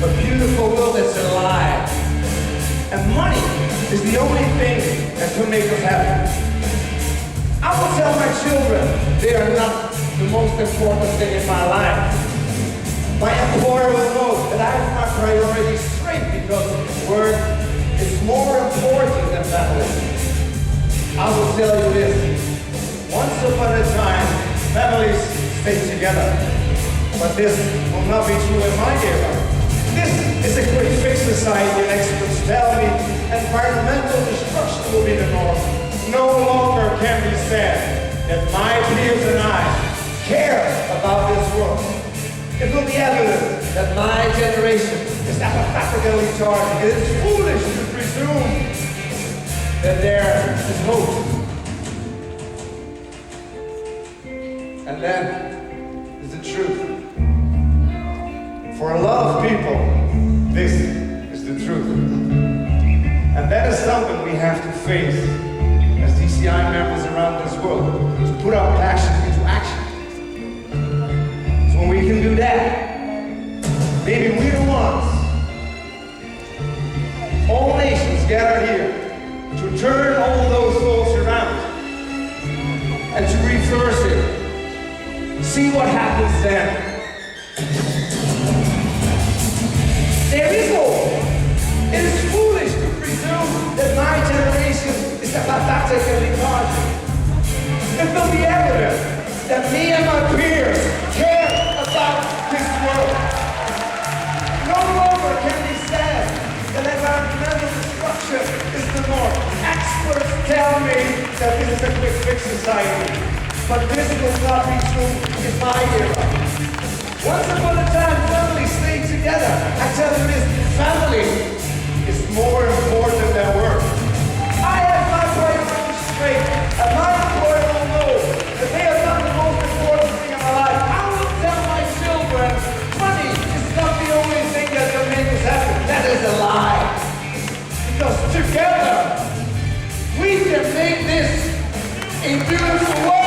a beautiful world that's alive. And money is the only thing that can make us happy. I will tell my children they are not the most important thing in my life. My employer will know that I have my priorities straight because work is more important than family. I will tell you this. Once upon a time, families stayed together. But this will not be true in my era. This is a quick fix society, and experts tell me environmental destruction will be the norm. No longer can be said that my peers and I care about this world. It will be evident that my generation is apathetically charged. It is foolish to presume that there is hope. And then is the truth. For a lot of people, this is the truth. And that is something we have to face as JCI members around this world, to put our passion into action. So when we can do that, maybe we're the ones, all nations gather here, to turn all those thoughts around and to reverse it. See what happens then. There is hope. It is foolish to presume that my generation is apathetic and lethargic. It will be evident that me and my peers care about this world. No longer can be said that environmental destruction is the norm. Experts tell me that this is a quick fix society, but this will not be true in my era. Once upon a time, families stayed together. I tell you this, family is more important than work. I have my priorities straight, and my employer will know that they are not the most important thing in my life. I will tell my children, money is not the only thing that can make us happy. That is a lie. Because together, we can make this a beautiful world.